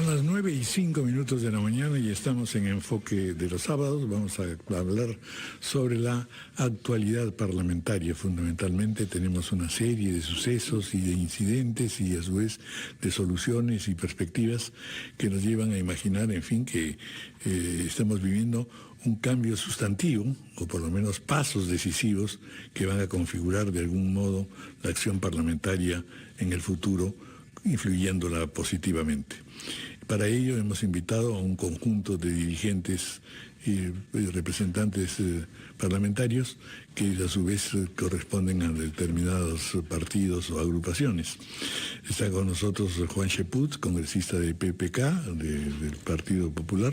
Son las 9:05 de la mañana y estamos en Enfoque de los Sábados. Vamos a hablar sobre la actualidad parlamentaria. Fundamentalmente tenemos una serie de sucesos y de incidentes y a su vez de soluciones y perspectivas que nos llevan a imaginar, en fin, que estamos viviendo un cambio sustantivo, o por lo menos pasos decisivos que van a configurar de algún modo la acción parlamentaria en el futuro, influyéndola positivamente. Para ello hemos invitado a un conjunto de dirigentes y representantes parlamentarios que a su vez corresponden a determinados partidos o agrupaciones. Está con nosotros Juan Cheput, congresista de PPK, del Partido Popular;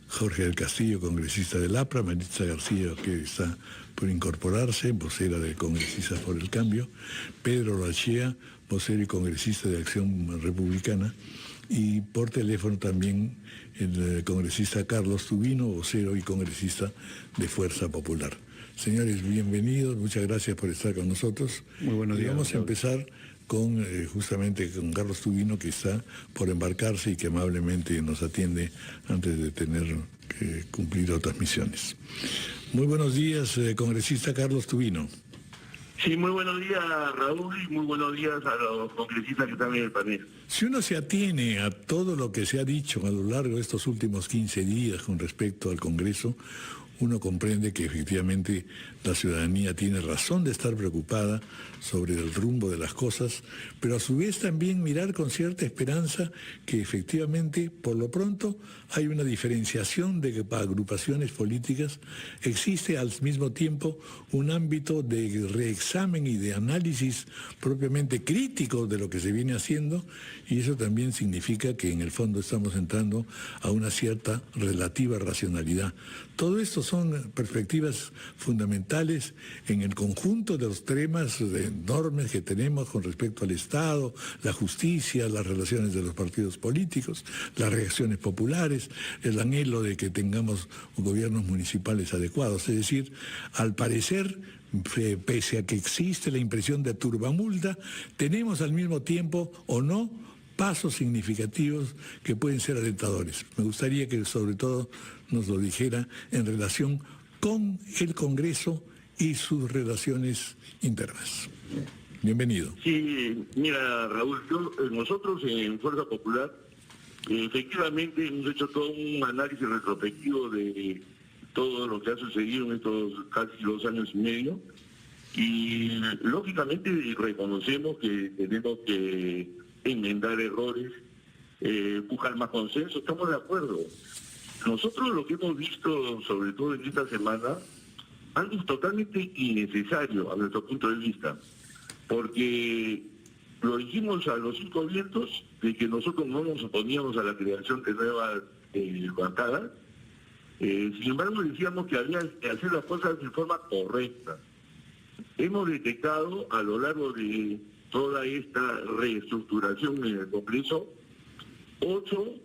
Jorge del Castillo, congresista del APRA; Maritza García, que está por incorporarse, vocera de Congresistas por el Cambio; Pedro Lachea, vocero y congresista de Acción Republicana; y por teléfono también el congresista Carlos Tubino, vocero y congresista de Fuerza Popular. Señores, bienvenidos, muchas gracias por estar con nosotros. Muy buenos días. Vamos a empezar con justamente con Carlos Tubino, que está por embarcarse y que amablemente nos atiende antes de tener que cumplir otras misiones. Muy buenos días, congresista Carlos Tubino. Sí, muy buenos días, Raúl, y muy buenos días a los congresistas que están en el panel. Si uno se atiene a todo lo que se ha dicho a lo largo de estos últimos 15 días con respecto al Congreso, uno comprende que efectivamente la ciudadanía tiene razón de estar preocupada sobre el rumbo de las cosas, pero a su vez también mirar con cierta esperanza que efectivamente, por lo pronto, hay una diferenciación de agrupaciones políticas. Existe al mismo tiempo un ámbito de reexamen y de análisis propiamente crítico de lo que se viene haciendo, y eso también significa que en el fondo estamos entrando a una cierta relativa racionalidad. Todo esto son perspectivas fundamentales en el conjunto de los temas enormes que tenemos con respecto al Estado, la justicia, las relaciones de los partidos políticos, las reacciones populares, el anhelo de que tengamos gobiernos municipales adecuados. Es decir, al parecer, pese a que existe la impresión de turbamulta, tenemos al mismo tiempo, o no, pasos significativos que pueden ser alentadores. Me gustaría que sobre todo nos lo dijera en relación con el Congreso y sus relaciones internas. Bienvenido. Sí, mira, Raúl, nosotros en Fuerza Popular efectivamente hemos hecho todo un análisis retrospectivo de todo lo que ha sucedido en estos casi 2 años y medio, y lógicamente reconocemos que tenemos que enmendar errores, buscar más consenso, estamos de acuerdo. Nosotros lo que hemos visto, sobre todo en esta semana, algo totalmente innecesario a nuestro punto de vista, porque lo dijimos a los 5 vientos de que nosotros no nos oponíamos a la creación de nuevas bancadas. Sin embargo, decíamos que había que hacer las cosas de forma correcta. Hemos detectado a lo largo de toda esta reestructuración en el Congreso 8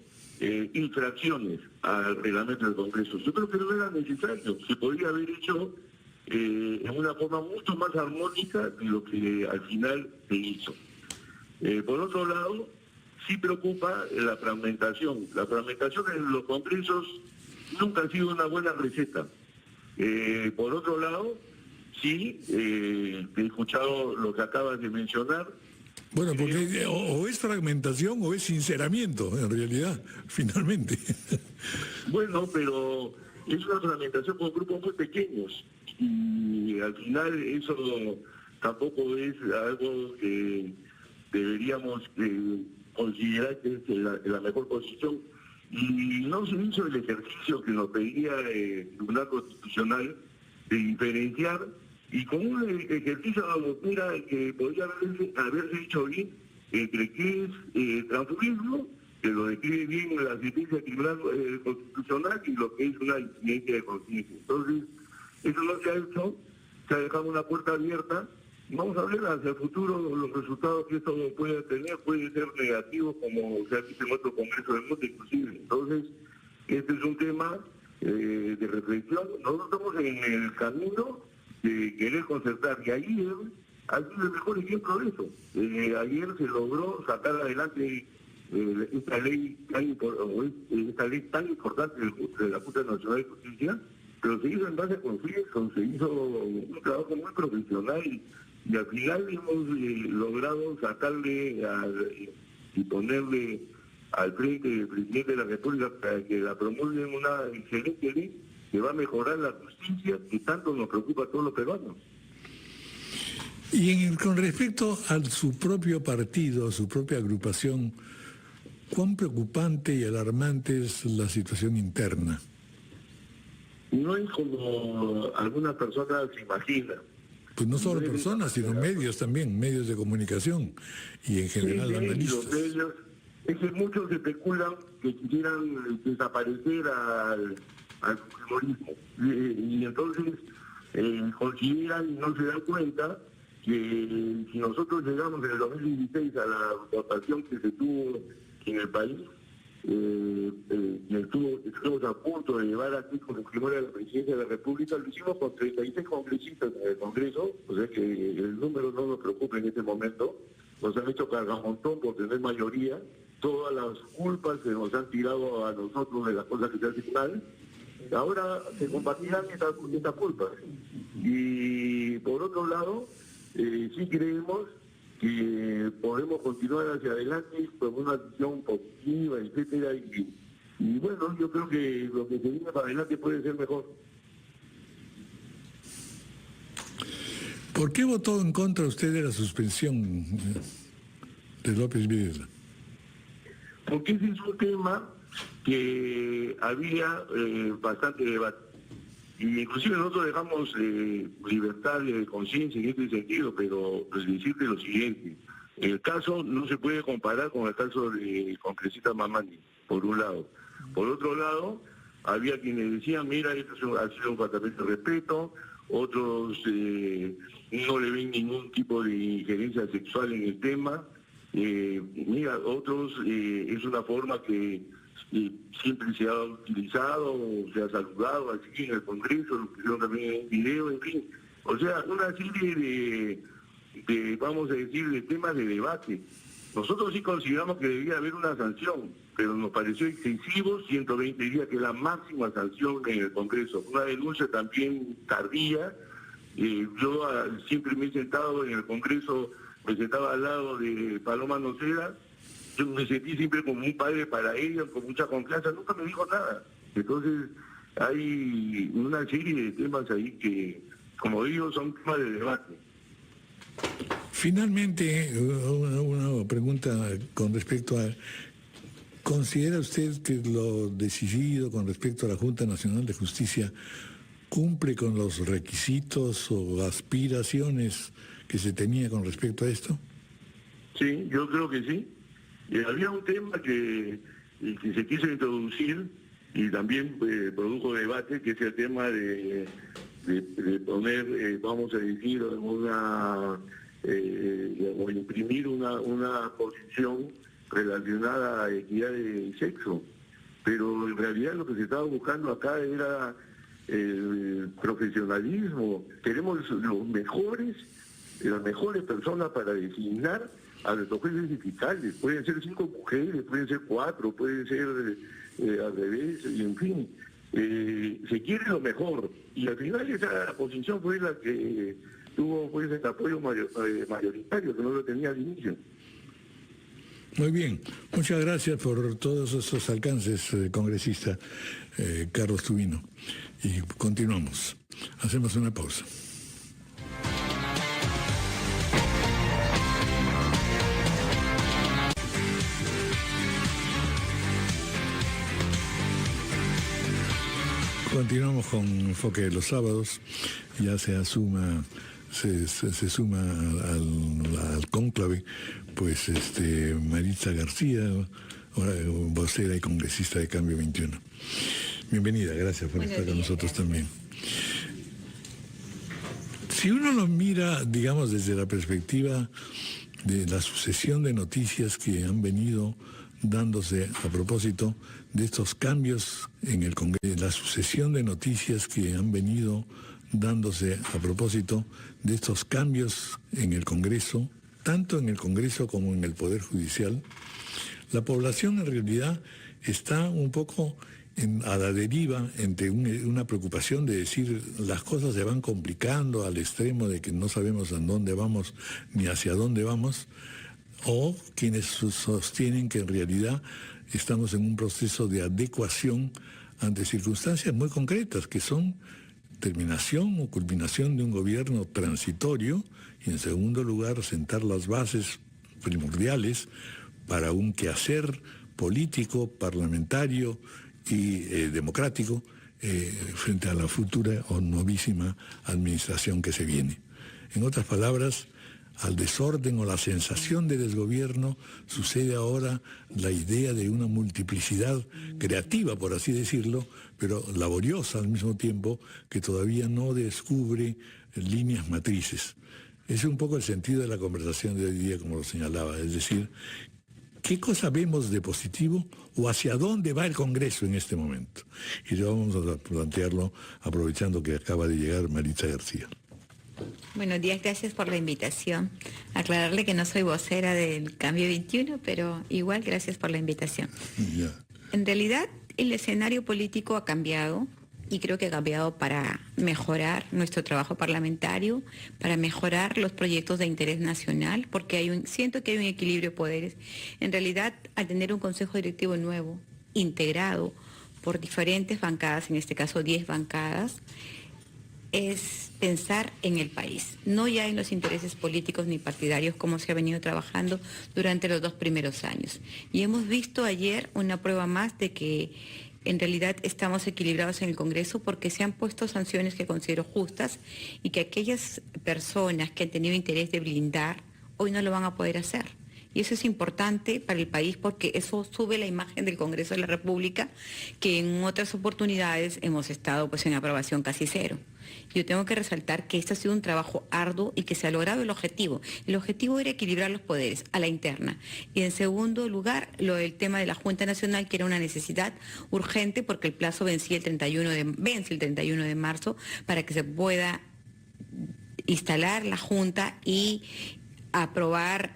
infracciones al reglamento del Congreso. Yo creo que no era necesario, se podría haber hecho en una forma mucho más armónica de lo que al final se hizo. Por otro lado, sí preocupa la fragmentación. La fragmentación en los congresos nunca ha sido una buena receta. Por otro lado, sí, he escuchado lo que acabas de mencionar. Bueno, porque o es fragmentación o es sinceramiento, en realidad, finalmente. Bueno, pero es una fragmentación con grupos muy pequeños, y al final eso tampoco es algo que deberíamos considerar que es la mejor posición. Y no se hizo el ejercicio que nos pedía el Tribunal Constitucional de diferenciar, y con un ejercicio de doctrina que podría haberse hecho bien entre qué es transfugismo, que lo describe bien la sentencia del Tribunal Constitucional, y lo que es una incidencia de conciencia. Entonces, eso no se ha hecho, se ha dejado una puerta abierta. Vamos a ver hacia el futuro los resultados que esto puede tener, puede ser negativo, como se ha visto en otros congresos del mundo inclusive. Entonces, este es un tema de reflexión. Nosotros estamos en el camino de querer concertar, y ayer ha sido el mejor ejemplo de eso. Ayer se logró sacar adelante esta ley tan importante de la Junta Nacional de Justicia, pero se hizo en base a consenso, se hizo un trabajo muy profesional y al final hemos logrado sacarle y ponerle al frente del presidente de la República para que la promulgue una excelente ley que va a mejorar la justicia que tanto nos preocupa a todos los peruanos. Y con respecto a su propio partido, a su propia agrupación, ¿cuán preocupante y alarmante es la situación interna? No es como algunas personas se imaginan. Pues no solo personas, sino medios también, medios de comunicación y en general analistas. Los medios, es que muchos especulan que quisieran desaparecer al fujimorismo y entonces consideran y no se dan cuenta que si nosotros llegamos en el 2016 a la votación que se tuvo en el país, estuvimos a punto de llevar aquí con Fujimori a la presidencia de la República, lo hicimos con 36 congresistas en el Congreso, o sea que el número no nos preocupa en este momento, nos han hecho cargamontón por tener mayoría, todas las culpas se nos han tirado a nosotros de las cosas que se hacen mal, ahora se compartirán estas culpas. Y por otro lado, sí creemos que podemos continuar hacia adelante con una visión positiva, etcétera, y bueno, yo creo que lo que se viene para adelante puede ser mejor. ¿Por qué votó en contra usted de la suspensión de López Videla? Porque ese es un tema que había bastante debate. Y inclusive nosotros dejamos libertad de conciencia en este sentido, pero pues decirte lo siguiente, el caso no se puede comparar con el caso de congresista Mamani, por un lado. Por otro lado, había quienes decían, mira, esto ha sido un faltamiento de respeto, otros no le ven ningún tipo de injerencia sexual en el tema, mira, otros es una forma que siempre se ha utilizado, se ha saludado así en el Congreso, lo pusieron también en video, en fin. O sea, una serie de, vamos a decir, de temas de debate. Nosotros sí consideramos que debía haber una sanción, pero nos pareció excesivo 120 días, que es la máxima sanción en el Congreso. Una denuncia también tardía. Yo siempre me he sentado en el Congreso, me sentaba al lado de Paloma Noceda. Yo me sentí siempre como un padre para ella, con mucha confianza, nunca me dijo nada. Entonces, hay una serie de temas ahí que, como digo, son temas de debate. Finalmente, una pregunta con respecto a... ¿Considera usted que lo decidido con respecto a la Junta Nacional de Justicia cumple con los requisitos o aspiraciones que se tenía con respecto a esto? Sí, yo creo que sí. Había un tema que se quiso introducir y también produjo debate, que es el tema de poner, vamos a decir, o imprimir una posición relacionada a equidad de sexo. Pero en realidad lo que se estaba buscando acá era el profesionalismo. Tenemos las mejores personas para designar a los jueces y fiscales. Pueden ser 5 mujeres, pueden ser 4, pueden ser al revés, y en fin. Se quiere lo mejor. Y al final esa posición fue la que tuvo pues el apoyo mayoritario, que no lo tenía al inicio. Muy bien. Muchas gracias por todos esos alcances, congresista Carlos Tubino. Y continuamos. Hacemos una pausa. Continuamos con Enfoque de los Sábados. Ya se suma al cónclave, pues Maritza García, vocera y congresista de Cambio 21. Bienvenida, gracias por estar con nosotros también. Si uno lo mira, digamos, desde la perspectiva de la sucesión de noticias que han venido dándose a propósito de estos cambios en el Congreso, la sucesión de noticias que han venido dándose a propósito de estos cambios en el Congreso, tanto en el Congreso como en el Poder Judicial, La población en realidad está un poco a la deriva entre una preocupación de decir las cosas se van complicando al extremo de que no sabemos a dónde vamos ni hacia dónde vamos, o quienes sostienen que en realidad estamos en un proceso de adecuación ante circunstancias muy concretas que son terminación o culminación de un gobierno transitorio y en segundo lugar sentar las bases primordiales para un quehacer político, parlamentario y democrático frente a la futura o novísima administración que se viene. En otras palabras, al desorden o la sensación de desgobierno sucede ahora la idea de una multiplicidad creativa, por así decirlo, pero laboriosa al mismo tiempo, que todavía no descubre líneas matrices. Ese es un poco el sentido de la conversación de hoy día, como lo señalaba, es decir, ¿qué cosa vemos de positivo o hacia dónde va el Congreso en este momento? Y ya vamos a plantearlo aprovechando que acaba de llegar Maritza García. Buenos días, gracias por la invitación. Aclararle que no soy vocera del Cambio 21, pero igual gracias por la invitación. Ya. En realidad, el escenario político ha cambiado y creo que ha cambiado para mejorar nuestro trabajo parlamentario, para mejorar los proyectos de interés nacional, porque siento que hay un equilibrio de poderes. En realidad, al tener un consejo directivo nuevo, integrado por diferentes bancadas, en este caso 10 bancadas, es pensar en el país, no ya en los intereses políticos ni partidarios como se ha venido trabajando durante los 2 primeros años. Y hemos visto ayer una prueba más de que en realidad estamos equilibrados en el Congreso porque se han puesto sanciones que considero justas y que aquellas personas que han tenido interés de blindar hoy no lo van a poder hacer. Y eso es importante para el país porque eso sube la imagen del Congreso de la República, que en otras oportunidades hemos estado pues en aprobación casi cero. Yo tengo que resaltar que este ha sido un trabajo arduo y que se ha logrado el objetivo. El objetivo era equilibrar los poderes a la interna. Y en segundo lugar, el tema de la Junta Nacional, que era una necesidad urgente porque el plazo vence el 31 de marzo para que se pueda instalar la Junta y aprobar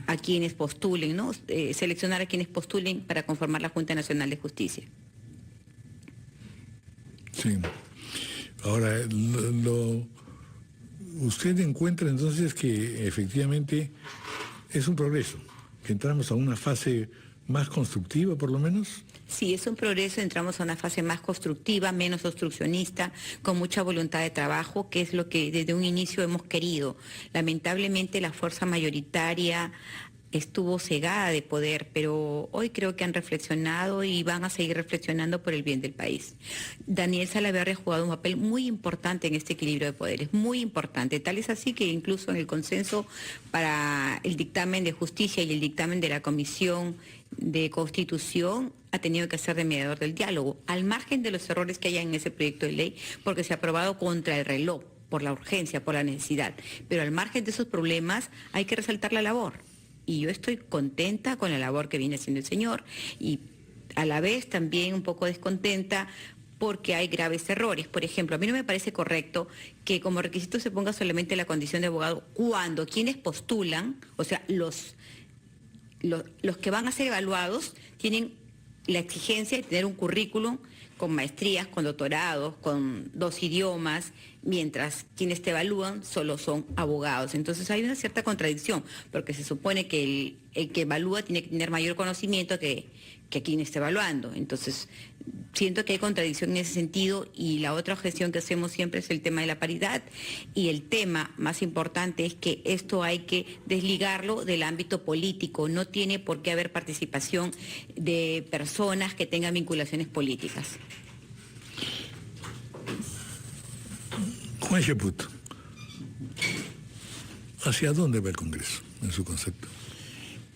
a quienes postulen, ¿no? Seleccionar a quienes postulen para conformar la Junta Nacional de Justicia. Sí. Ahora, usted encuentra entonces que efectivamente es un progreso, que entramos a una fase más constructiva por lo menos. Sí, es un progreso, entramos a una fase más constructiva, menos obstruccionista, con mucha voluntad de trabajo, que es lo que desde un inicio hemos querido. Lamentablemente la fuerza mayoritaria estuvo cegada de poder, pero hoy creo que han reflexionado y van a seguir reflexionando por el bien del país. Daniel Salaverry ha jugado un papel muy importante en este equilibrio de poderes, muy importante. Tal es así que incluso en el consenso para el dictamen de justicia y el dictamen de la Comisión de Constitución ha tenido que ser de mediador del diálogo, al margen de los errores que haya en ese proyecto de ley, porque se ha aprobado contra el reloj, por la urgencia, por la necesidad. Pero al margen de esos problemas hay que resaltar la labor. Y yo estoy contenta con la labor que viene haciendo el señor y a la vez también un poco descontenta porque hay graves errores. Por ejemplo, a mí no me parece correcto que como requisito se ponga solamente la condición de abogado cuando quienes postulan, o sea, los que van a ser evaluados tienen la exigencia de tener un currículum con maestrías, con doctorados, con 2 idiomas, mientras quienes te evalúan solo son abogados. Entonces hay una cierta contradicción, porque se supone que el que evalúa tiene que tener mayor conocimiento que quien está evaluando. Entonces siento que hay contradicción en ese sentido y la otra objeción que hacemos siempre es el tema de la paridad y el tema más importante es que esto hay que desligarlo del ámbito político. No tiene por qué haber participación de personas que tengan vinculaciones políticas. Juan Cheput, ¿hacia dónde va el Congreso en su concepto?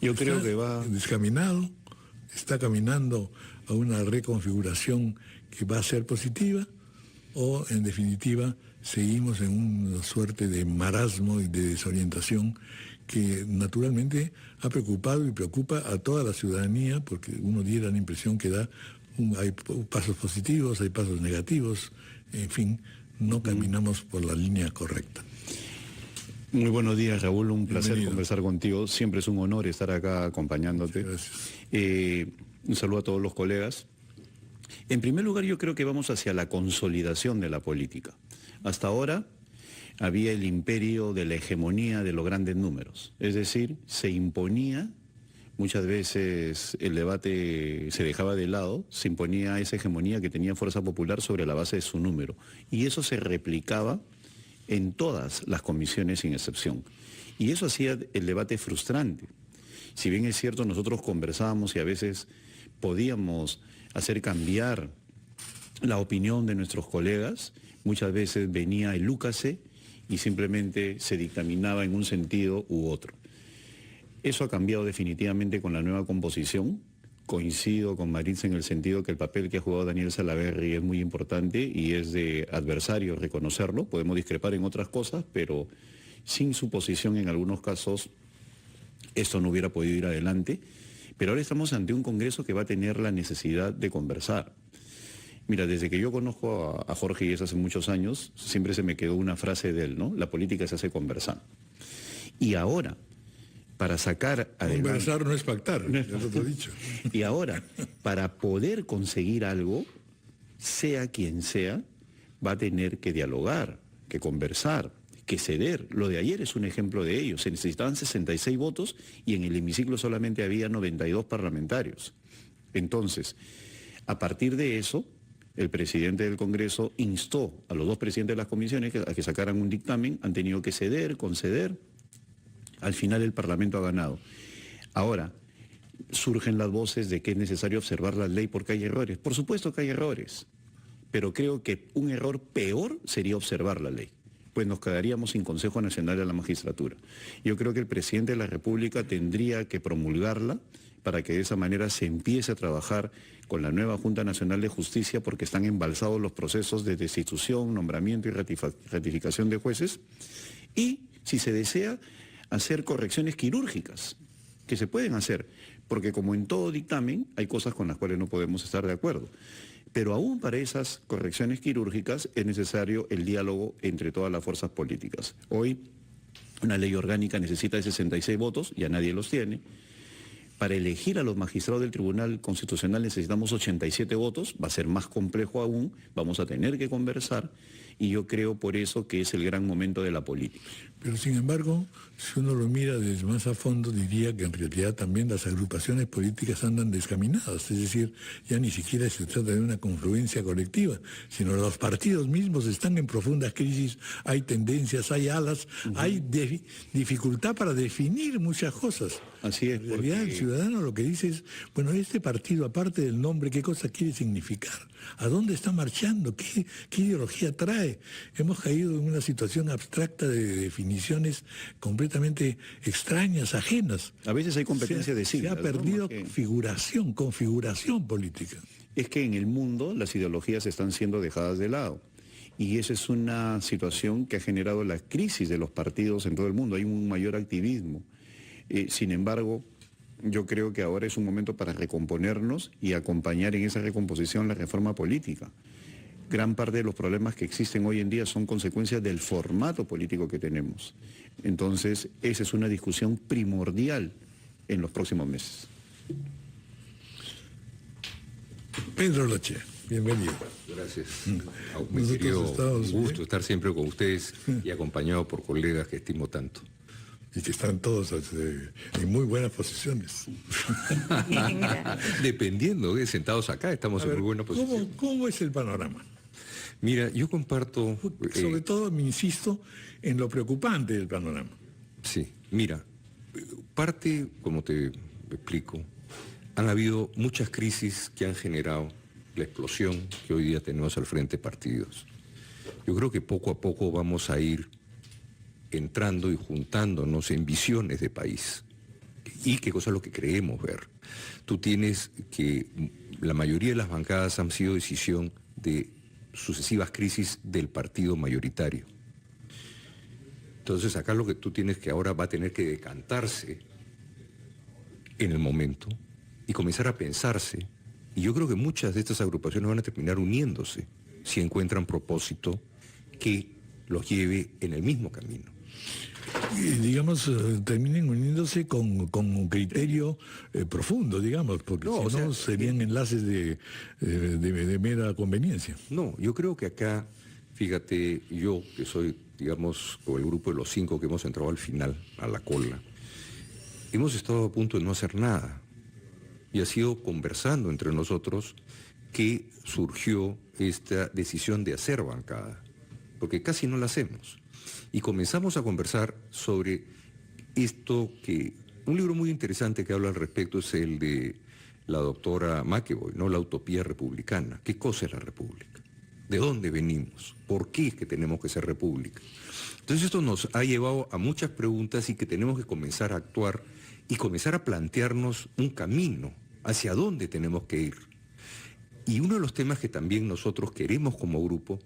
Yo creo que va descaminado, está caminando a una reconfiguración que va a ser positiva o en definitiva seguimos en una suerte de marasmo y de desorientación que naturalmente ha preocupado y preocupa a toda la ciudadanía porque uno diera la impresión que hay pasos positivos, hay pasos negativos, en fin, no caminamos por la línea correcta. Muy buenos días, Raúl. Un placer Bienvenido. conversar contigo. Siempre es un honor estar acá acompañándote. Gracias. Un saludo a todos los colegas. En primer lugar, yo creo que vamos hacia la consolidación de la política. Hasta ahora había el imperio de la hegemonía de los grandes números. Es decir, se imponía, muchas veces el debate se dejaba de lado, se imponía esa hegemonía que tenía Fuerza Popular sobre la base de su número. Y eso se replicaba en todas las comisiones sin excepción. Y eso hacía el debate frustrante. Si bien es cierto, nosotros conversábamos y a veces podíamos hacer cambiar la opinión de nuestros colegas, muchas veces venía el úcase y simplemente se dictaminaba en un sentido u otro. Eso ha cambiado definitivamente con la nueva composición. Coincido con Maritza en el sentido que el papel que ha jugado Daniel Salaverry es muy importante y es de adversario reconocerlo. Podemos discrepar en otras cosas, pero sin su posición en algunos casos esto no hubiera podido ir adelante. Pero ahora estamos ante un Congreso que va a tener la necesidad de conversar. Mira, desde que yo conozco a Jorge Yesa hace muchos años, siempre se me quedó una frase de él, ¿no? La política se hace conversando. Y ahora, para sacar adelante... Conversar no es pactar, No es ya te lo he dicho. Y ahora, para poder conseguir algo, sea quien sea, va a tener que dialogar, que conversar, que ceder. Lo de ayer es un ejemplo de ello. Se necesitaban 66 votos y en el hemiciclo solamente había 92 parlamentarios. Entonces, a partir de eso, el presidente del Congreso instó a los dos presidentes de las comisiones a que sacaran un dictamen, han tenido que ceder, conceder. Al final el Parlamento ha ganado. Ahora, surgen las voces de que es necesario observar la ley porque hay errores. Por supuesto que hay errores, pero creo que un error peor sería observar la ley, pues nos quedaríamos sin Consejo Nacional de la Magistratura. Yo creo que el presidente de la República tendría que promulgarla para que de esa manera se empiece a trabajar con la nueva Junta Nacional de Justicia, porque están embalsados los procesos de destitución, nombramiento y ratificación de jueces, y, si se desea, hacer correcciones quirúrgicas, que se pueden hacer, porque como en todo dictamen, hay cosas con las cuales no podemos estar de acuerdo. Pero aún para esas correcciones quirúrgicas es necesario el diálogo entre todas las fuerzas políticas. Hoy una ley orgánica necesita de 66 votos, ya nadie los tiene. Para elegir a los magistrados del Tribunal Constitucional necesitamos 87 votos, va a ser más complejo aún, vamos a tener que conversar y yo creo por eso que es el gran momento de la política. Pero sin embargo, si uno lo mira desde más a fondo, diría que en realidad también las agrupaciones políticas andan descaminadas, es decir, ya ni siquiera se trata de una confluencia colectiva, sino los partidos mismos están en profundas crisis, hay tendencias, hay alas, hay dificultad para definir muchas cosas. Así es. En realidad el ciudadano lo que dice es, bueno, este partido, aparte del nombre, ¿qué cosa quiere significar? ¿A dónde está marchando? ¿Qué ideología trae? Hemos caído en una situación abstracta de definiciones completamente extrañas, ajenas. A veces hay competencia de siglas. Se ha perdido ¿no? configuración política. Es que en el mundo las ideologías están siendo dejadas de lado. Y esa es una situación que ha generado la crisis de los partidos en todo el mundo. Hay un mayor activismo. Sin embargo, yo creo que ahora es un momento para recomponernos y acompañar en esa recomposición la reforma política. Gran parte de los problemas que existen hoy en día son consecuencias del formato político que tenemos. Entonces, esa es una discusión primordial en los próximos meses. Pedro Loche, bienvenido. Gracias. Mi querido, un gusto estar siempre con ustedes y acompañado por colegas que estimo tanto. Y que están todos en muy buenas posiciones. Dependiendo, sentados acá estamos en muy buena posición. ¿Cómo es el panorama? Mira, yo comparto... Sobre todo me insisto en lo preocupante del panorama. Sí, mira, parte, como te explico, han habido muchas crisis que han generado la explosión que hoy día tenemos al frente de partidos. Yo creo que poco a poco vamos a ir entrando y juntándonos en visiones de país. ¿Y qué cosa es lo que creemos ver? Tú tienes que la mayoría de las bancadas han sido decisión de sucesivas crisis del partido mayoritario. Entonces acá lo que tú tienes que ahora va a tener que decantarse en el momento y comenzar a pensarse. Y yo creo que muchas de estas agrupaciones van a terminar uniéndose si encuentran propósito que los lleve en el mismo camino. digamos, terminen uniéndose con un criterio profundo, digamos, porque No, si no serían enlaces de mera conveniencia. No, yo creo que acá, fíjate, yo que soy, digamos, o el grupo de los 5 que hemos entrado al final, a la cola, hemos estado a punto de no hacer nada. Y ha sido conversando entre nosotros que surgió esta decisión de hacer bancada, porque casi no la hacemos. Y comenzamos a conversar sobre esto que, un libro muy interesante que habla al respecto es el de la doctora McEvoy, ¿no? La utopía republicana. ¿Qué cosa es la república? ¿De dónde venimos? ¿Por qué es que tenemos que ser república? Entonces esto nos ha llevado a muchas preguntas y que tenemos que comenzar a actuar y comenzar a plantearnos un camino hacia dónde tenemos que ir. Y uno de los temas que también nosotros queremos como grupo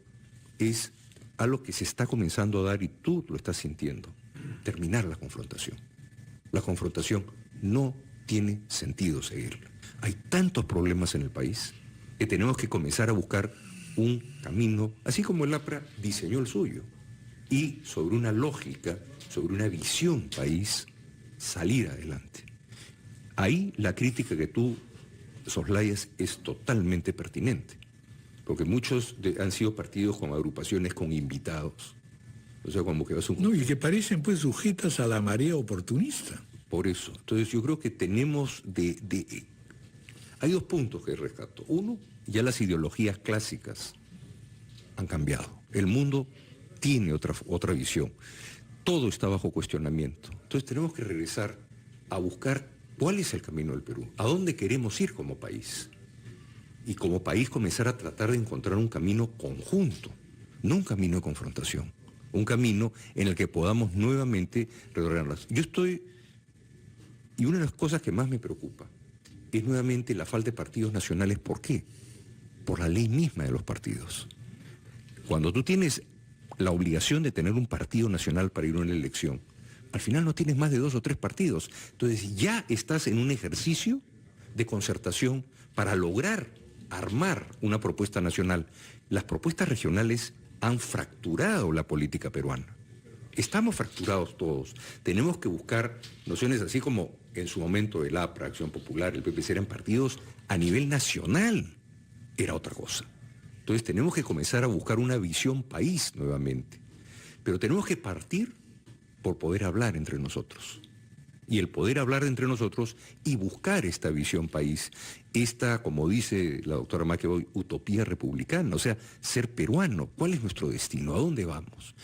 es algo que se está comenzando a dar y tú lo estás sintiendo, terminar la confrontación. La confrontación no tiene sentido seguirla. Hay tantos problemas en el país que tenemos que comenzar a buscar un camino, así como el APRA diseñó el suyo, y sobre una lógica, sobre una visión país, salir adelante. Ahí la crítica que tú soslayas es totalmente pertinente, porque muchos han sido partidos con agrupaciones con invitados. O sea, como que vas a un... No, y que parecen pues sujetas a la marea oportunista. Por eso. Entonces yo creo que tenemos Hay 2 puntos que rescato. Uno, ya las ideologías clásicas han cambiado. El mundo tiene otra visión. Todo está bajo cuestionamiento. Entonces tenemos que regresar a buscar cuál es el camino del Perú, a dónde queremos ir como país. Y como país comenzar a tratar de encontrar un camino conjunto, no un camino de confrontación, un camino en el que podamos nuevamente reordenarlas. Y una de las cosas que más me preocupa es nuevamente la falta de partidos nacionales. ¿Por qué? Por la ley misma de los partidos. Cuando tú tienes la obligación de tener un partido nacional para ir a una elección, al final no tienes más de 2 o 3 partidos. Entonces ya estás en un ejercicio de concertación para lograr armar una propuesta nacional. Las propuestas regionales han fracturado la política peruana. Estamos fracturados todos. Tenemos que buscar nociones así como en su momento el APRA, Acción Popular, el PPC eran partidos a nivel nacional. Era otra cosa. Entonces tenemos que comenzar a buscar una visión país nuevamente. Pero tenemos que partir por poder hablar entre nosotros. Y el poder hablar entre nosotros y buscar esta visión país, esta, como dice la doctora McEvoy, utopía republicana, o sea, ser peruano. ¿Cuál es nuestro destino? ¿A dónde vamos?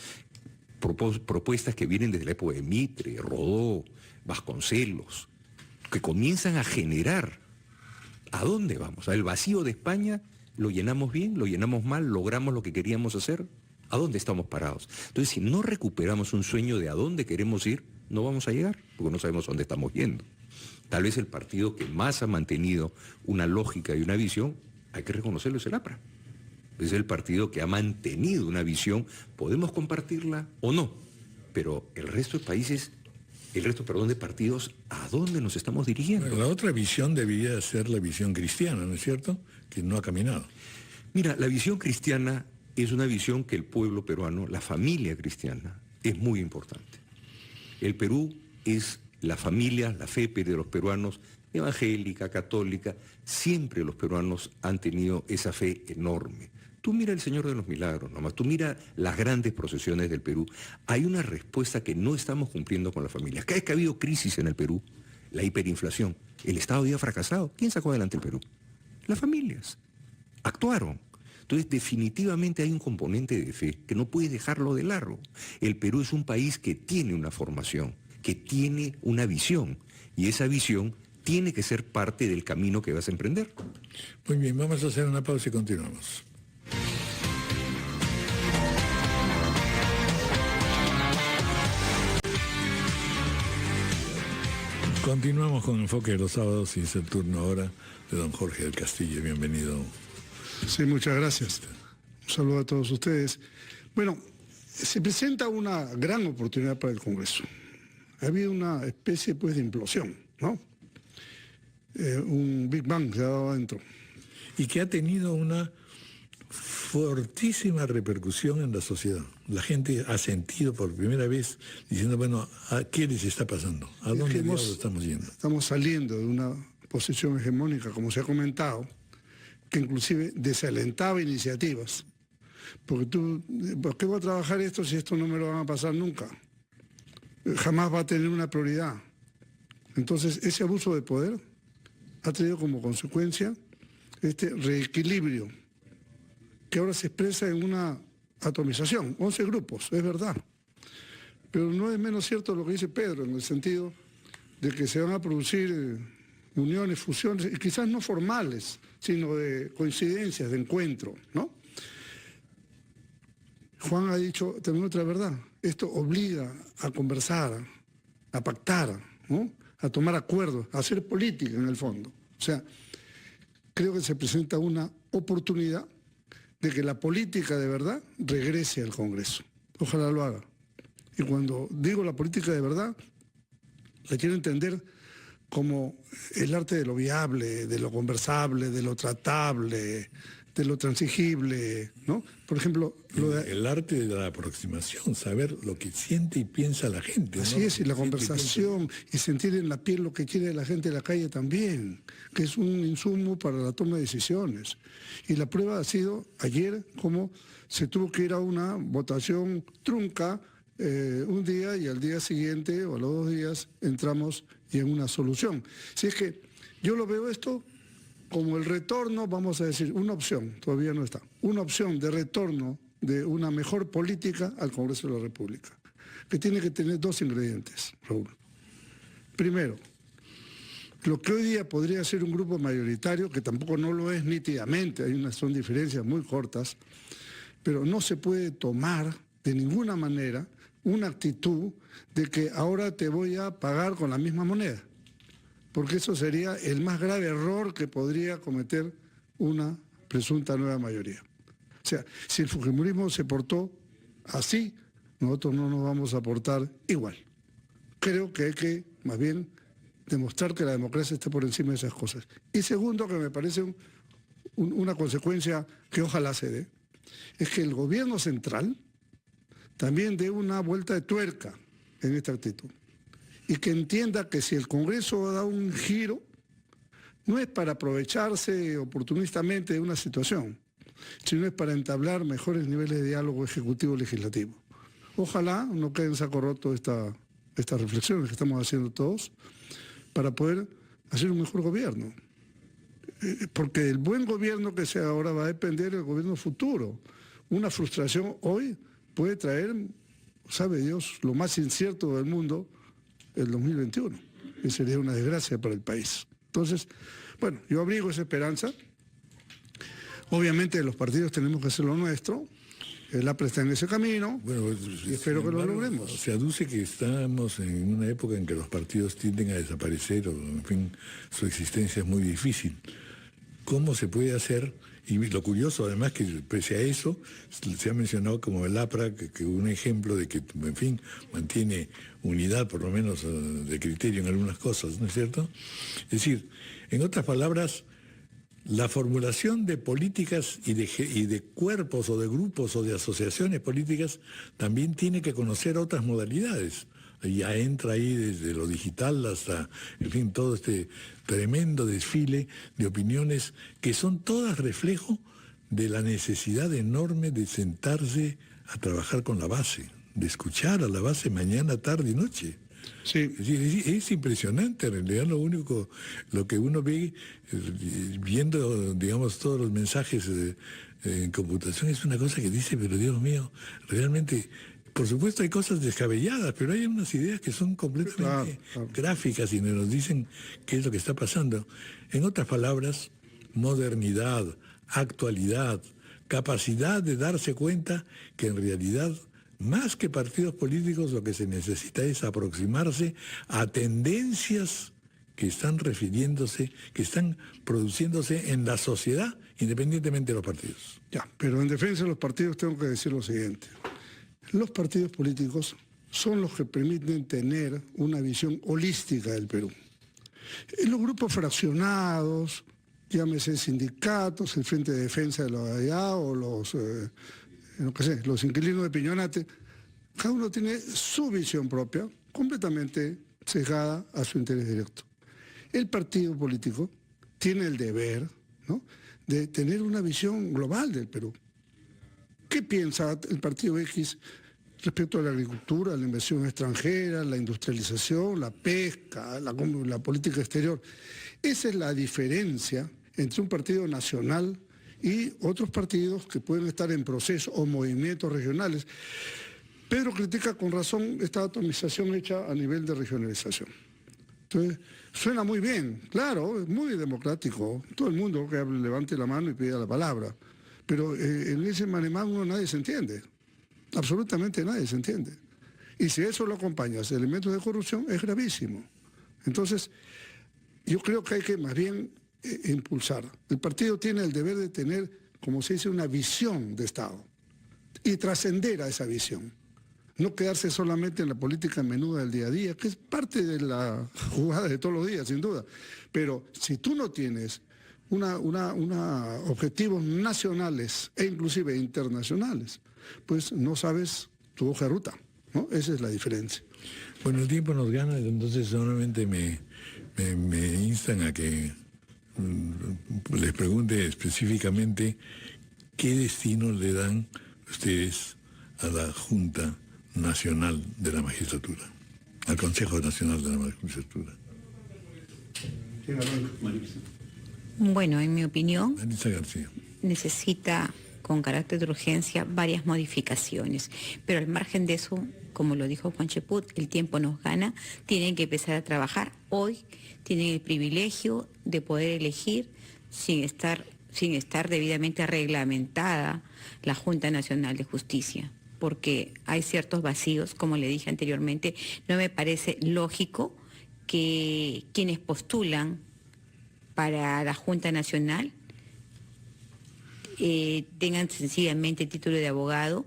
Propuestas que vienen desde la época de Mitre, Rodó, Vasconcelos, que comienzan a generar ¿a dónde vamos? ¿El vacío de España lo llenamos bien, lo llenamos mal, logramos lo que queríamos hacer? ¿A dónde estamos parados? Entonces, si no recuperamos un sueño de a dónde queremos ir, no vamos a llegar, porque no sabemos dónde estamos yendo. Tal vez el partido que más ha mantenido una lógica y una visión, hay que reconocerlo, es el APRA. Es el partido que ha mantenido una visión, podemos compartirla o no, pero el resto de países, de partidos, ¿a dónde nos estamos dirigiendo? Bueno, la otra visión debería ser la visión cristiana, ¿no es cierto? Que no ha caminado. Mira, la visión cristiana es una visión que el pueblo peruano, la familia cristiana, es muy importante. El Perú es la familia, la fe de los peruanos, evangélica, católica, siempre los peruanos han tenido esa fe enorme. Tú mira el Señor de los Milagros, nomás, tú mira las grandes procesiones del Perú. Hay una respuesta que no estamos cumpliendo con las familias. Cada vez que ha habido crisis en el Perú, la hiperinflación, el Estado había fracasado. ¿Quién sacó adelante el Perú? Las familias. Actuaron. Entonces, definitivamente hay un componente de fe que no puedes dejarlo de largo. El Perú es un país que tiene una formación, que tiene una visión, y esa visión tiene que ser parte del camino que vas a emprender. Muy bien, vamos a hacer una pausa y continuamos. Continuamos con Enfoque de los Sábados y es el turno ahora de don Jorge del Castillo. Bienvenido. Sí, muchas gracias. Un saludo a todos ustedes. Bueno, se presenta una gran oportunidad para el Congreso. Ha habido una especie pues de implosión, ¿no? Un Big Bang se ha dado adentro. Y que ha tenido una fortísima repercusión en la sociedad. La gente ha sentido por primera vez diciendo, bueno, ¿a qué les está pasando? ¿A dónde diablos estamos yendo? Estamos saliendo de una posición hegemónica, como se ha comentado, que inclusive desalentaba iniciativas. Porque ¿por qué voy a trabajar esto si esto no me lo van a pasar nunca? Jamás va a tener una prioridad. Entonces, ese abuso de poder ha traído como consecuencia este reequilibrio, que ahora se expresa en una atomización, 11 grupos, es verdad. Pero no es menos cierto lo que dice Pedro, en el sentido de que se van a producir uniones, fusiones, y quizás no formales, sino de coincidencias, de encuentro, ¿no? Juan ha dicho también otra verdad, esto obliga a conversar, a pactar, ¿no? A tomar acuerdos, a hacer política en el fondo. O sea, creo que se presenta una oportunidad de que la política de verdad regrese al Congreso. Ojalá lo haga. Y cuando digo la política de verdad, la quiero entender como el arte de lo viable, de lo conversable, de lo tratable, de lo transigible, ¿no? Por ejemplo, el arte de la aproximación, saber lo que siente y piensa la gente. Así ¿no? es, y la conversación, y sentir en la piel lo que quiere la gente de la calle también, que es un insumo para la toma de decisiones. Y la prueba ha sido ayer cómo se tuvo que ir a una votación trunca un día y al día siguiente o a los 2 días entramos y en una solución. Si es que yo lo veo esto como el retorno, vamos a decir, una opción, todavía no está, una opción de retorno de una mejor política al Congreso de la República, que tiene que tener 2 ingredientes, Raúl. Primero, lo que hoy día podría ser un grupo mayoritario, que tampoco no lo es nítidamente, son diferencias muy cortas, pero no se puede tomar de ninguna manera una actitud de que ahora te voy a pagar con la misma moneda, porque eso sería el más grave error que podría cometer una presunta nueva mayoría. O sea, si el fujimorismo se portó así, nosotros no nos vamos a portar igual. Creo que hay que, más bien, demostrar que la democracia está por encima de esas cosas. Y segundo, que me parece una consecuencia que ojalá se dé, es que el gobierno central también dé una vuelta de tuerca en esta actitud. Y que entienda que si el Congreso da un giro, no es para aprovecharse oportunistamente de una situación, sino es para entablar mejores niveles de diálogo ejecutivo-legislativo. Ojalá no quede en saco roto estas reflexiones que estamos haciendo todos para poder hacer un mejor gobierno. Porque el buen gobierno que sea ahora va a depender del gobierno futuro. Una frustración hoy puede traer, sabe Dios, lo más incierto del mundo, el 2021, que sería una desgracia para el país. Entonces, bueno, yo abrigo esa esperanza. Obviamente los partidos tenemos que hacer lo nuestro, el APRE está en ese camino, bueno, y espero que lo logremos. Se aduce que estamos en una época en que los partidos tienden a desaparecer, o en fin, su existencia es muy difícil. ¿Cómo se puede hacer? Y lo curioso, además, que pese a eso, se ha mencionado como el APRA, que un ejemplo de que, en fin, mantiene unidad, por lo menos, de criterio en algunas cosas, ¿no es cierto? Es decir, en otras palabras, la formulación de políticas y de cuerpos o de grupos o de asociaciones políticas también tiene que conocer otras modalidades. Ya entra ahí desde lo digital hasta, en fin, todo este tremendo desfile de opiniones que son todas reflejo de la necesidad enorme de sentarse a trabajar con la base, de escuchar a la base mañana, tarde y noche. Sí. Es impresionante, en realidad lo que uno ve viendo, digamos, todos los mensajes en computación es una cosa que dice, pero Dios mío, realmente... Por supuesto hay cosas descabelladas, pero hay unas ideas que son completamente gráficas y nos dicen qué es lo que está pasando. En otras palabras, modernidad, actualidad, capacidad de darse cuenta que en realidad, más que partidos políticos, lo que se necesita es aproximarse a tendencias que están refiriéndose, que están produciéndose en la sociedad, independientemente de los partidos. Ya, pero en defensa de los partidos tengo que decir lo siguiente. Los partidos políticos son los que permiten tener una visión holística del Perú. Los grupos fraccionados llámese sindicatos, el Frente de Defensa de los allá o los, los inquilinos de Piñonate, cada uno tiene su visión propia, completamente sesgada a su interés directo. El partido político tiene el deber, ¿no?, de tener una visión global del Perú. ¿Qué piensa el partido X respecto a la agricultura, la inversión extranjera, la industrialización, la pesca, la política exterior? Esa es la diferencia entre un partido nacional y otros partidos que pueden estar en proceso o movimientos regionales. Pedro critica con razón esta atomización hecha a nivel de regionalización. Entonces, suena muy bien, claro, es muy democrático. Todo el mundo que levante la mano y pida la palabra. Pero en ese manemango nadie se entiende. Absolutamente nadie se entiende. Y si eso lo acompañas de elementos de corrupción, es gravísimo. Entonces, yo creo que hay que más bien impulsar. El partido tiene el deber de tener, como se dice, una visión de Estado y trascender a esa visión. No quedarse solamente en la política menuda del día a día, que es parte de la jugada de todos los días, sin duda. Pero si tú no tienes objetivos nacionales e inclusive internacionales, pues no sabes tu hoja de ruta, ¿no? Esa es la diferencia. Bueno, el tiempo nos gana, entonces solamente me instan a que les pregunte específicamente qué destino le dan ustedes a la Junta Nacional de la Magistratura, al Consejo Nacional de la Magistratura. Bueno, en mi opinión, Marisa García. necesita con carácter de urgencia varias modificaciones, pero al margen de eso, como lo dijo Juan Cheput, el tiempo nos gana, tienen que empezar a trabajar. Hoy tienen el privilegio de poder elegir sin estar debidamente reglamentada la Junta Nacional de Justicia, porque hay ciertos vacíos, como le dije anteriormente. No me parece lógico que quienes postulan para la Junta Nacional tengan sencillamente título de abogado,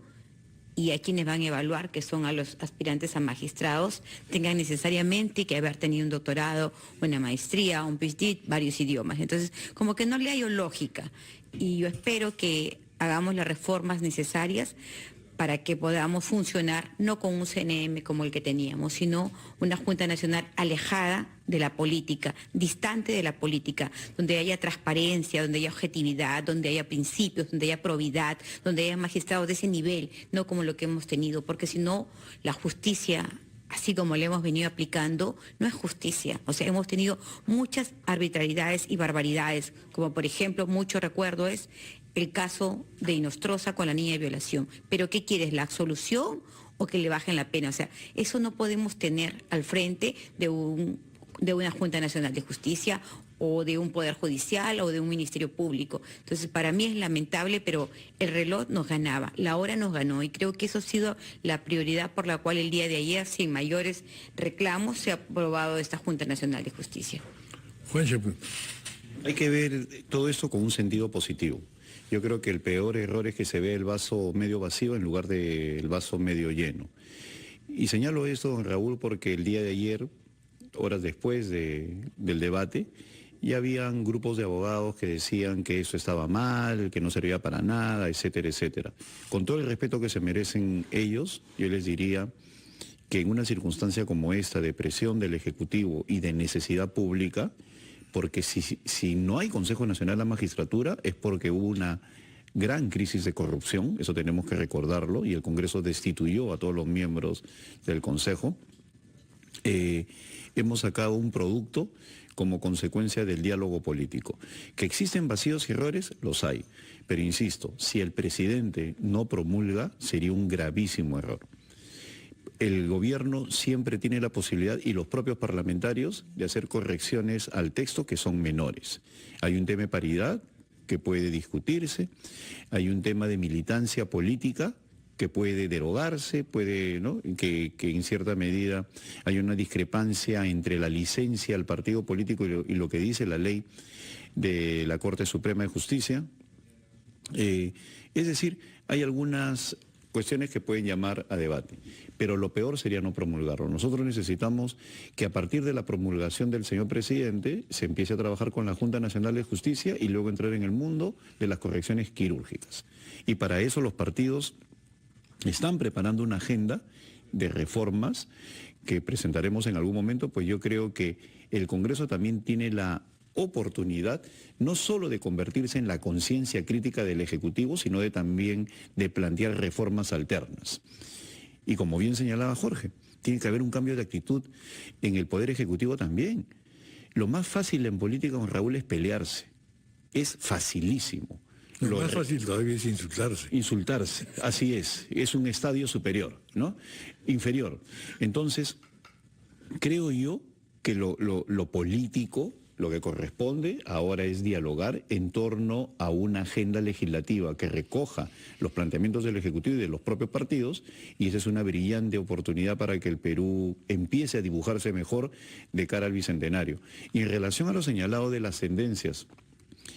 y a quienes van a evaluar, que son a los aspirantes a magistrados, tengan necesariamente que haber tenido un doctorado, una maestría, un PhD, varios idiomas. Entonces, como que no le hallo lógica, y yo espero que hagamos las reformas necesarias para que podamos funcionar no con un CNM como el que teníamos, sino una Junta Nacional alejada de la política, distante de la política, donde haya transparencia, donde haya objetividad, donde haya principios, donde haya probidad, donde haya magistrados de ese nivel, no como lo que hemos tenido, porque si no, la justicia, así como le hemos venido aplicando, no es justicia. O sea, hemos tenido muchas arbitrariedades y barbaridades, como por ejemplo, mucho recuerdo es el caso de Inostroza con la niña de violación. ¿Pero qué quieres, la absolución o que le bajen la pena? O sea, eso no podemos tener al frente de una Junta Nacional de Justicia o de un Poder Judicial o de un Ministerio Público. Entonces, para mí es lamentable, pero el reloj nos ganaba, la hora nos ganó, y creo que eso ha sido la prioridad por la cual el día de ayer, sin mayores reclamos, se ha aprobado esta Junta Nacional de Justicia. Juan Cheput. Hay que ver todo esto con un sentido positivo. Yo creo que el peor error es que se ve el vaso medio vacío en lugar del vaso medio lleno. Y señalo esto, don Raúl, porque el día de ayer, horas después del debate, ya habían grupos de abogados que decían que eso estaba mal, que no servía para nada, etcétera, etcétera. Con todo el respeto que se merecen ellos, yo les diría que en una circunstancia como esta de presión del Ejecutivo y de necesidad pública, porque si no hay Consejo Nacional de la Magistratura es porque hubo una gran crisis de corrupción, eso tenemos que recordarlo, y el Congreso destituyó a todos los miembros del Consejo. Hemos sacado un producto como consecuencia del diálogo político. Que existen vacíos y errores, los hay, pero insisto, si el presidente no promulga, sería un gravísimo error. El gobierno siempre tiene la posibilidad, y los propios parlamentarios, de hacer correcciones al texto que son menores. Hay un tema de paridad que puede discutirse, hay un tema de militancia política que puede derogarse, puede, ¿no?, que en cierta medida hay una discrepancia entre la licencia al partido político y lo que dice la ley de la Corte Suprema de Justicia. Es decir, hay algunas cuestiones que pueden llamar a debate. Pero lo peor sería no promulgarlo. Nosotros necesitamos que a partir de la promulgación del señor presidente se empiece a trabajar con la Junta Nacional de Justicia y luego entrar en el mundo de las correcciones quirúrgicas. Y para eso los partidos están preparando una agenda de reformas que presentaremos en algún momento, pues yo creo que el Congreso también tiene la oportunidad no solo de convertirse en la conciencia crítica del Ejecutivo, sino también de plantear reformas alternas. Y como bien señalaba Jorge, tiene que haber un cambio de actitud en el Poder Ejecutivo también. Lo más fácil en política, don Raúl, es pelearse. Es facilísimo. Lo más fácil todavía es insultarse. Insultarse, así es un estadio superior, ¿no? Inferior. Entonces, creo yo que lo político, lo que corresponde ahora es dialogar en torno a una agenda legislativa que recoja los planteamientos del Ejecutivo y de los propios partidos, y esa es una brillante oportunidad para que el Perú empiece a dibujarse mejor de cara al Bicentenario. Y en relación a lo señalado de las tendencias,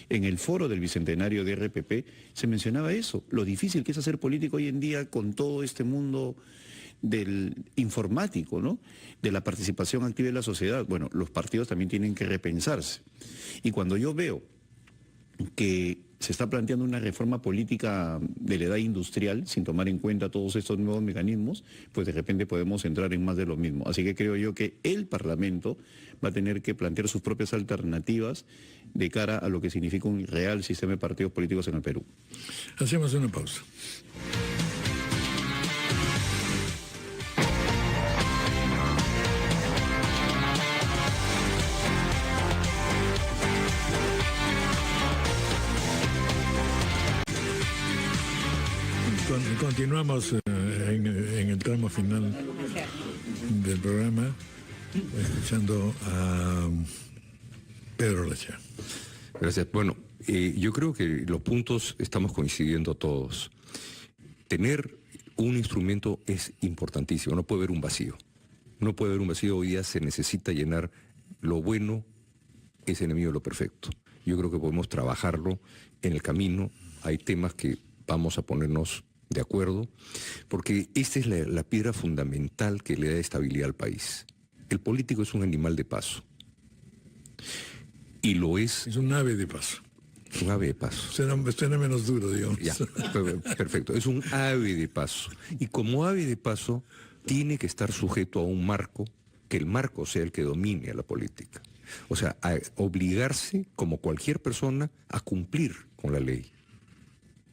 en el foro del Bicentenario de RPP se mencionaba eso, lo difícil que es hacer política hoy en día con todo este mundo del informático, ¿no? De la participación activa de la sociedad. Bueno, los partidos también tienen que repensarse. Y cuando yo veo que se está planteando una reforma política de la edad industrial, sin tomar en cuenta todos estos nuevos mecanismos, pues de repente podemos entrar en más de lo mismo. Así que creo yo que el Parlamento va a tener que plantear sus propias alternativas de cara a lo que significa un real sistema de partidos políticos en el Perú. Hacemos una pausa. Continuamos en el tramo final del programa, escuchando a Pedro Lachá. Gracias. Bueno, yo creo que los puntos estamos coincidiendo todos. Tener un instrumento es importantísimo, no puede haber un vacío. No puede haber un vacío, hoy día se necesita llenar. Lo bueno es enemigo de lo perfecto. Yo creo que podemos trabajarlo en el camino. Hay temas que vamos a ponernos de acuerdo, porque esta es la piedra fundamental que le da estabilidad al país. El político es un animal de paso. Y lo es... Es un ave de paso. Un ave de paso. Suena menos duro, digamos. Ya, perfecto. Es un ave de paso. Y como ave de paso, tiene que estar sujeto a un marco, que el marco sea el que domine a la política. O sea, a obligarse, como cualquier persona, a cumplir con la ley.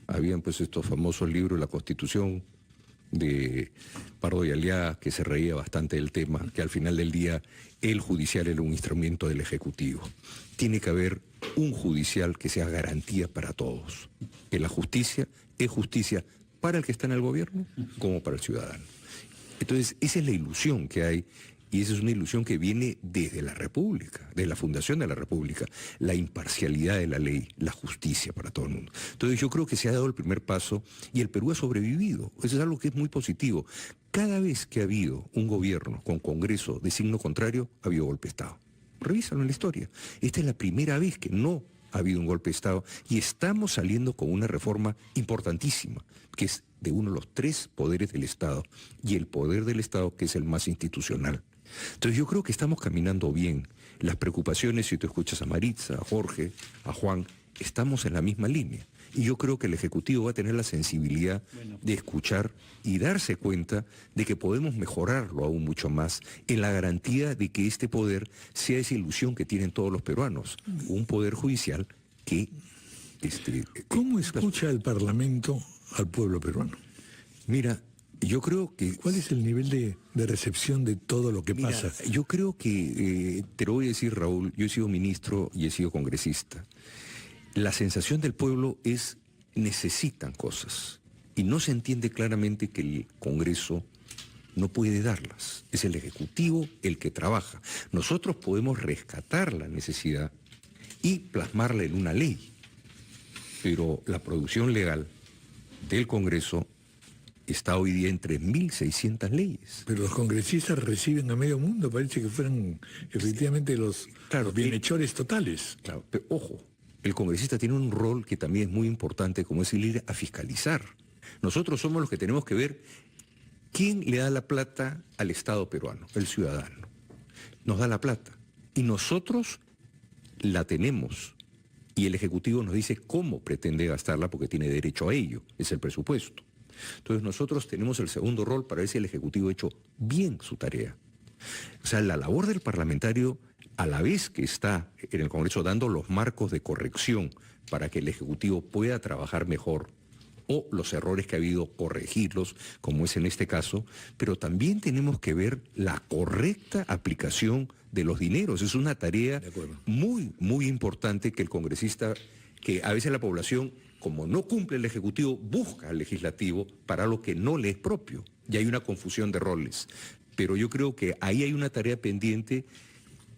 Habían pues estos famosos libros, La Constitución, de Pardo y Aliaga, que se reía bastante del tema, que al final del día el judicial era un instrumento del Ejecutivo. Tiene que haber un judicial que sea garantía para todos, que la justicia es justicia para el que está en el gobierno como para el ciudadano. Entonces, esa es la ilusión que hay, y esa es una ilusión que viene desde la República, de la fundación de la República, la imparcialidad de la ley, la justicia para todo el mundo. Entonces yo creo que se ha dado el primer paso y el Perú ha sobrevivido. Eso es algo que es muy positivo. Cada vez que ha habido un gobierno con Congreso de signo contrario, ha habido golpe de Estado. Revísalo en la historia. Esta es la primera vez que no ha habido un golpe de Estado y estamos saliendo con una reforma importantísima, que es de uno de los 3 poderes del Estado y el poder del Estado que es el más institucional. Entonces yo creo que estamos caminando bien. Las preocupaciones, si tú escuchas a Maritza, a Jorge, a Juan, estamos en la misma línea. Y yo creo que el Ejecutivo va a tener la sensibilidad de escuchar y darse cuenta de que podemos mejorarlo aún mucho más en la garantía de que este poder sea esa ilusión que tienen todos los peruanos. Un poder judicial que... ¿Cómo escucha el Parlamento al pueblo peruano? Mira, yo creo que... ¿Cuál es el nivel de recepción de todo lo que pasa? Yo creo que, te lo voy a decir, Raúl, yo he sido ministro y he sido congresista. La sensación del pueblo es, necesitan cosas. Y no se entiende claramente que el Congreso no puede darlas. Es el Ejecutivo el que trabaja. Nosotros podemos rescatar la necesidad y plasmarla en una ley. Pero la producción legal del Congreso está hoy día en 3.600 leyes. Pero los congresistas reciben a medio mundo, parece que fueran efectivamente los bienhechores totales. Claro, pero ojo, el congresista tiene un rol que también es muy importante, como es el ir a fiscalizar. Nosotros somos los que tenemos que ver quién le da la plata al Estado peruano, el ciudadano. Nos da la plata y nosotros la tenemos. Y el Ejecutivo nos dice cómo pretende gastarla porque tiene derecho a ello, es el presupuesto. Entonces nosotros tenemos el segundo rol para ver si el Ejecutivo ha hecho bien su tarea. O sea, la labor del parlamentario, a la vez que está en el Congreso dando los marcos de corrección para que el Ejecutivo pueda trabajar mejor, o los errores que ha habido corregirlos, como es en este caso, pero también tenemos que ver la correcta aplicación de los dineros. Es una tarea muy, muy importante que el congresista, que a veces la población, como no cumple el Ejecutivo, busca al Legislativo para lo que no le es propio. Y hay una confusión de roles. Pero yo creo que ahí hay una tarea pendiente,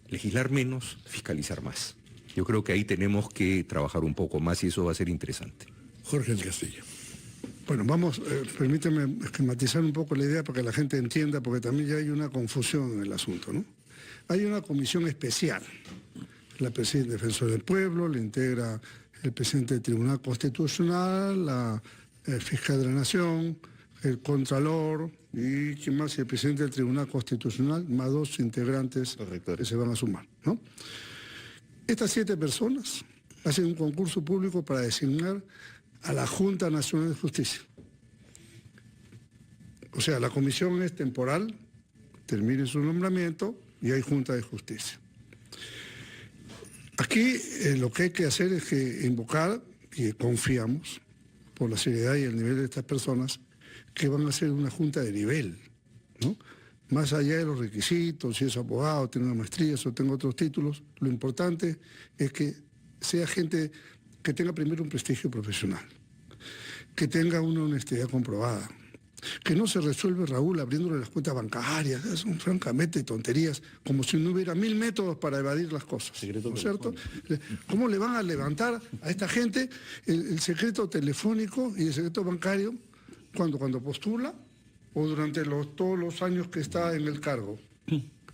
legislar menos, fiscalizar más. Yo creo que ahí tenemos que trabajar un poco más y eso va a ser interesante. Jorge del Castillo. Bueno, permíteme esquematizar un poco la idea para que la gente entienda, porque también ya hay una confusión en el asunto, ¿no? Hay una comisión especial, la presidenta Defensor del Pueblo, la integra el presidente del Tribunal Constitucional, la fiscal de la Nación, el Contralor y ¿quién más? Y el presidente del Tribunal Constitucional, más 2 integrantes que se van a sumar, ¿no? Estas 7 personas hacen un concurso público para designar a la Junta Nacional de Justicia. O sea, la comisión es temporal, termine su nombramiento y hay Junta de Justicia. Aquí lo que hay que hacer es que invocar, y confiamos, por la seriedad y el nivel de estas personas, que van a ser una junta de nivel, ¿no? Más allá de los requisitos, si es abogado, tiene una maestría, o tenga otros títulos, lo importante es que sea gente que tenga primero un prestigio profesional, que tenga una honestidad comprobada, que no se resuelve, Raúl, abriéndole las cuentas bancarias, son francamente tonterías, como si no hubiera 1000 métodos para evadir las cosas, ¿no es cierto? ¿Cómo le van a levantar a esta gente el secreto telefónico y el secreto bancario cuando postula o durante todos los años que está en el cargo?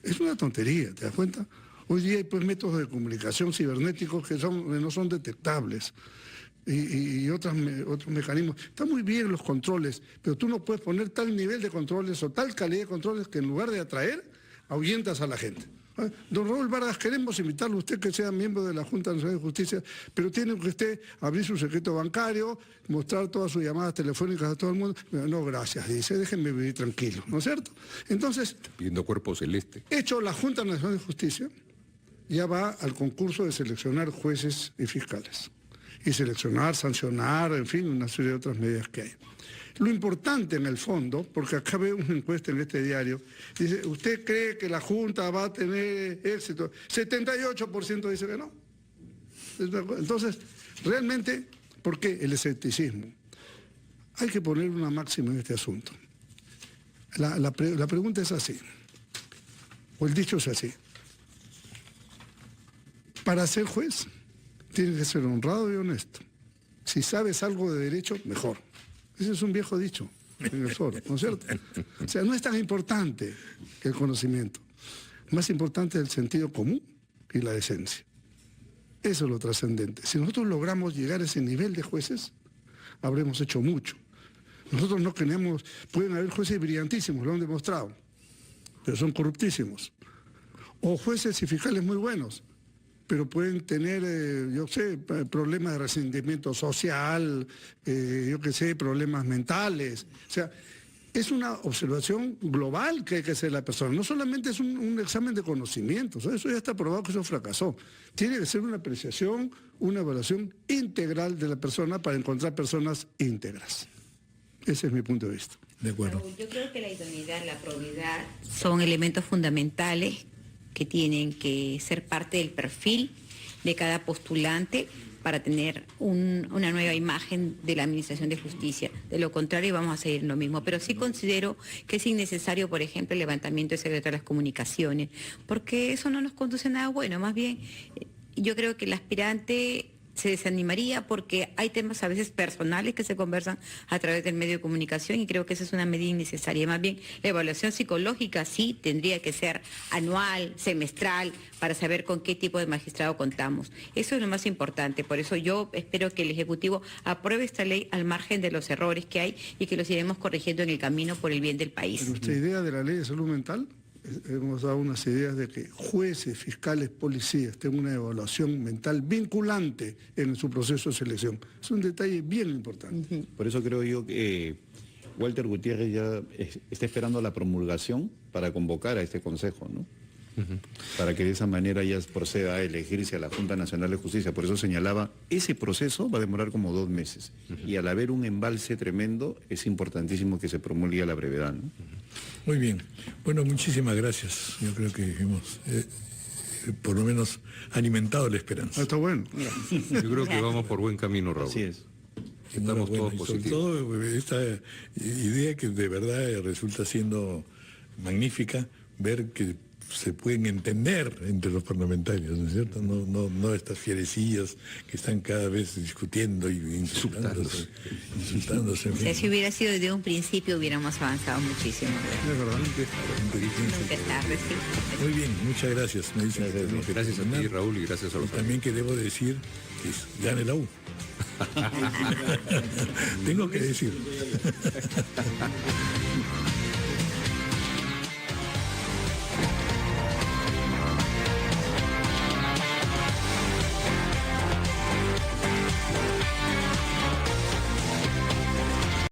Es una tontería, ¿te das cuenta? Hoy día hay pues métodos de comunicación cibernéticos que no son detectables y otros mecanismos. Están muy bien los controles, pero tú no puedes poner tal nivel de controles o tal calidad de controles que en lugar de atraer, ahuyentas a la gente. Don Raúl Vargas, queremos invitarlo a usted que sea miembro de la Junta Nacional de Justicia, pero tiene que usted abrir su secreto bancario, mostrar todas sus llamadas telefónicas a todo el mundo. No, gracias, dice, déjenme vivir tranquilo, ¿no es cierto? Entonces, pidiendo cuerpo celeste. Hecho la Junta Nacional de Justicia, ya va al concurso de seleccionar jueces y fiscales. Y seleccionar, sancionar, en fin, una serie de otras medidas que hay. Lo importante en el fondo, porque acá veo una encuesta en este diario, dice, ¿usted cree que la Junta va a tener éxito? 78% dice que no. Entonces, realmente, ¿por qué el escepticismo? Hay que poner una máxima en este asunto. La pregunta es así, o el dicho es así. Para ser juez, tienes que ser honrado y honesto. Si sabes algo de derecho, mejor. Ese es un viejo dicho en el foro, ¿no es cierto? O sea, no es tan importante el conocimiento. Más importante es el sentido común y la decencia. Eso es lo trascendente. Si nosotros logramos llegar a ese nivel de jueces, habremos hecho mucho. Nosotros no queremos, pueden haber jueces brillantísimos, lo han demostrado, pero son corruptísimos. O jueces y fiscales muy buenos, pero pueden tener, problemas de resentimiento social, problemas mentales. O sea, es una observación global que hay que hacer la persona. No solamente es un examen de conocimientos, eso ya está probado que eso fracasó. Tiene que ser una apreciación, una evaluación integral de la persona para encontrar personas íntegras. Ese es mi punto de vista. De acuerdo. Yo creo que la idoneidad, la probidad son elementos fundamentales que tienen que ser parte del perfil de cada postulante para tener una nueva imagen de la Administración de Justicia. De lo contrario, vamos a seguir lo mismo. Pero sí considero que es innecesario, por ejemplo, el levantamiento del secreto de las comunicaciones, porque eso no nos conduce a nada bueno. Más bien, yo creo que el aspirante se desanimaría porque hay temas a veces personales que se conversan a través del medio de comunicación y creo que esa es una medida innecesaria. Más bien, la evaluación psicológica sí tendría que ser anual, semestral, para saber con qué tipo de magistrado contamos. Eso es lo más importante. Por eso yo espero que el Ejecutivo apruebe esta ley al margen de los errores que hay y que los iremos corrigiendo en el camino por el bien del país. En nuestra idea de la ley de salud mental, hemos dado unas ideas de que jueces, fiscales, policías tengan una evaluación mental vinculante en su proceso de selección. Es un detalle bien importante. Por eso creo yo que Walter Gutiérrez ya está esperando la promulgación para convocar a este Consejo, ¿no? Para que de esa manera ya proceda a elegirse a la Junta Nacional de Justicia. Por eso señalaba, ese proceso va a demorar como 2 meses. Y al haber un embalse tremendo, es importantísimo que se promulgue a la brevedad, ¿no? Muy bien. Bueno, muchísimas gracias. Yo creo que hemos, por lo menos, alimentado la esperanza. Está bueno. Yo creo que vamos por buen camino, Raúl. Así es. Estamos todos Y sobre positivos. todo esta idea que de verdad resulta siendo magnífica, ver que se pueden entender entre los parlamentarios, ¿no es cierto? No estas fierecillas que están cada vez discutiendo y insultándose. En fin. Si hubiera sido desde un principio hubiéramos avanzado muchísimo. Es verdad. Nunca es tarde, sí. Muy bien, muchas gracias. Me dicen que tenemos que Gracias a ti, terminar. Raúl, y gracias a los También que debo decir que gane la U. Tengo que decir.